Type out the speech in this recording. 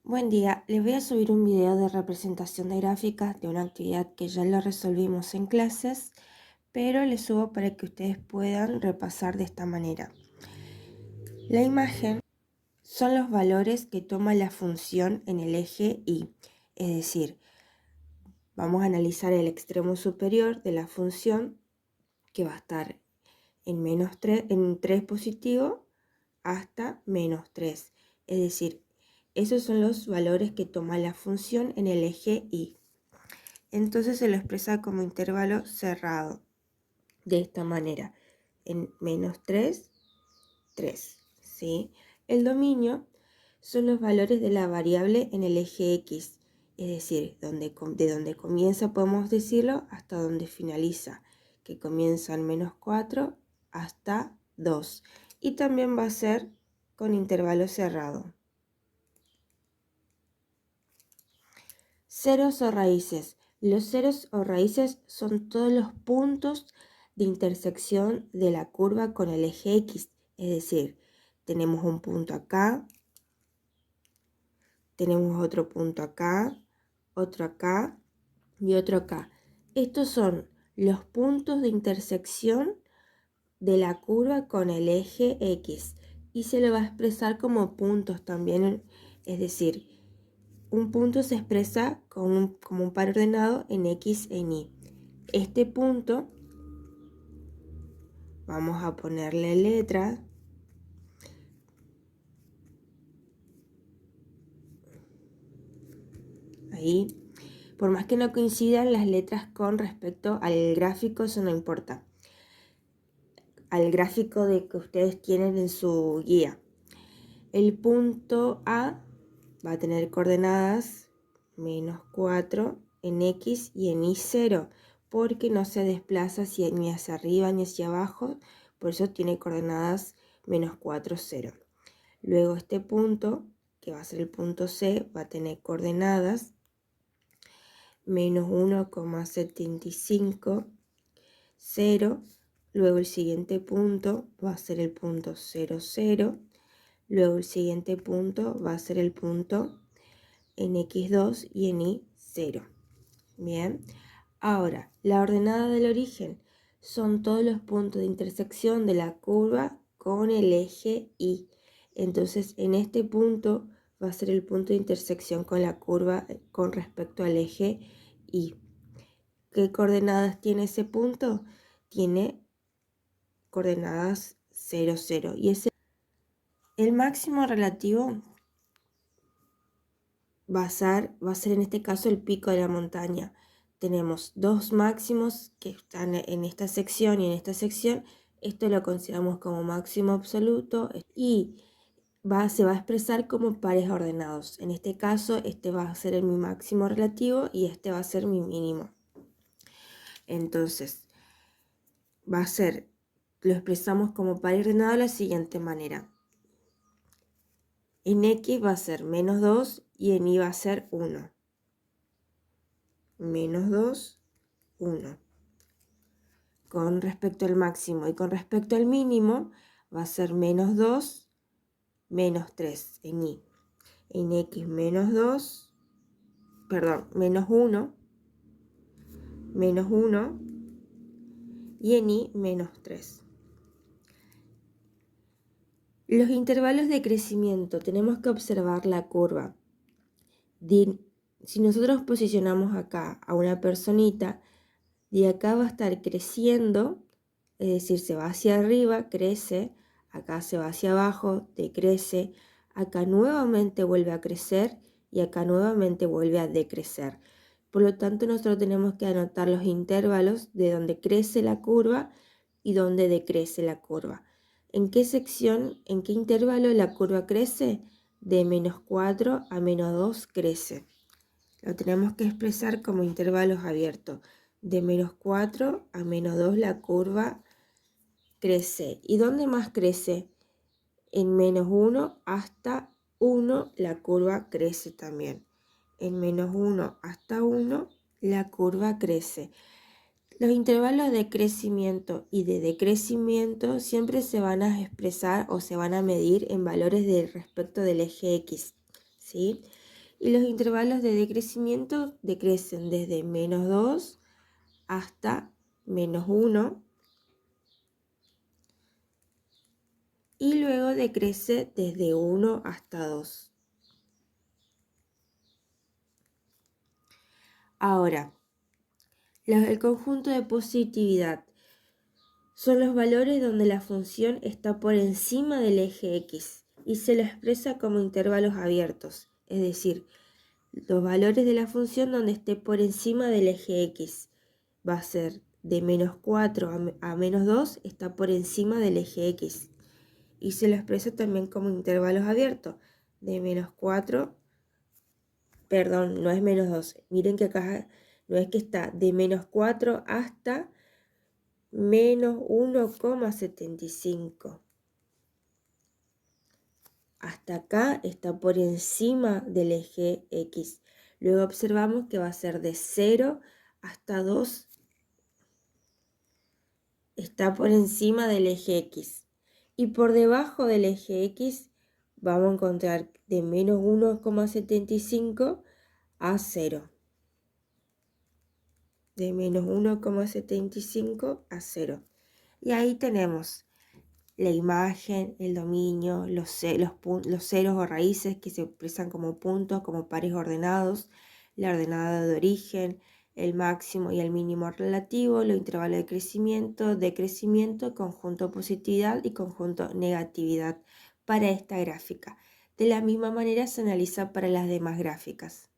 Buen día, les voy a subir un video de representación de gráficas de una actividad que ya lo resolvimos en clases, pero les subo para que ustedes puedan repasar de esta manera. La imagen son los valores que toma la función en el eje Y, es decir, vamos a analizar el extremo superior de la función que va a estar en en 3 positivo hasta -3, es decir, esos son los valores que toma la función en el eje Y. Entonces se lo expresa como intervalo cerrado, de esta manera, en -3, 3, ¿sí? El dominio son los valores de la variable en el eje X, es decir, de donde comienza, podemos decirlo, hasta donde finaliza, que comienza en -4 hasta 2. Y también va a ser con intervalo cerrado. Ceros o raíces. Los ceros o raíces son todos los puntos de intersección de la curva con el eje X. Es decir, tenemos un punto acá, tenemos otro punto acá, otro acá y otro acá. Estos son los puntos de intersección de la curva con el eje X. Y se lo va a expresar como puntos también, es decir, un punto se expresa como un par ordenado en X en Y. Este punto, vamos a ponerle letra. Ahí. Por más que no coincidan las letras con respecto al gráfico, eso no importa. Al gráfico que ustedes tienen en su guía. El punto A va a tener coordenadas -4 en X y en Y 0, porque no se desplaza ni hacia arriba ni hacia abajo, por eso tiene coordenadas -4, 0. Luego este punto, que va a ser el punto C, va a tener coordenadas -1,75, 0. Luego el siguiente punto va a ser el punto 0, 0. Luego el siguiente punto va a ser el punto en X2 y en Y0. Bien, ahora la ordenada del origen son todos los puntos de intersección de la curva con el eje Y. Entonces en este punto va a ser el punto de intersección con la curva con respecto al eje Y. ¿Qué coordenadas tiene ese punto? Tiene coordenadas 0, 0. Y el máximo relativo va a ser en este caso el pico de la montaña. Tenemos dos máximos que están en esta sección y en esta sección. Esto lo consideramos como máximo absoluto y se va a expresar como pares ordenados. En este caso, este va a ser mi máximo relativo y este va a ser mi mínimo. Entonces, lo expresamos como par ordenado de la siguiente manera. En X va a ser -2 y en Y va a ser 1. -2, 1. Con respecto al máximo y con respecto al mínimo va a ser -2, -3 en Y. En X -2, perdón, -1, -1 y en Y -3. Los intervalos de crecimiento, tenemos que observar la curva. Si nosotros posicionamos acá a una personita, de acá va a estar creciendo, es decir, se va hacia arriba, crece, acá se va hacia abajo, decrece, acá nuevamente vuelve a crecer y acá nuevamente vuelve a decrecer. Por lo tanto, nosotros tenemos que anotar los intervalos de donde crece la curva y donde decrece la curva. ¿En qué sección, en qué intervalo la curva crece? De -4 a -2 crece. Lo tenemos que expresar como intervalos abiertos. De -4 a -2 la curva crece. ¿Y dónde más crece? En -1 hasta 1 la curva crece también. En -1 hasta 1 la curva crece. Los intervalos de crecimiento y de decrecimiento siempre se van a expresar o se van a medir en valores respecto del eje X, ¿sí? Y los intervalos de decrecimiento decrecen desde -2 hasta -1 y luego decrece desde 1 hasta 2. Ahora, el conjunto de positividad son los valores donde la función está por encima del eje X y se lo expresa como intervalos abiertos, es decir, los valores de la función donde esté por encima del eje X va a ser de -4 a -2, está por encima del eje X y se lo expresa también como intervalos abiertos, de -4, perdón, no es -2, miren que acá no es que está de -4 hasta -1,75. Hasta acá está por encima del eje X. Luego observamos que va a ser de 0 hasta 2. Está por encima del eje X. Y por debajo del eje X vamos a encontrar de -1,75 a 0. De -1,75 a 0. Y ahí tenemos la imagen, el dominio, los ceros o raíces que se expresan como puntos, como pares ordenados, la ordenada de origen, el máximo y el mínimo relativo, los intervalos de crecimiento, decrecimiento, conjunto positividad y conjunto negatividad para esta gráfica. De la misma manera se analiza para las demás gráficas.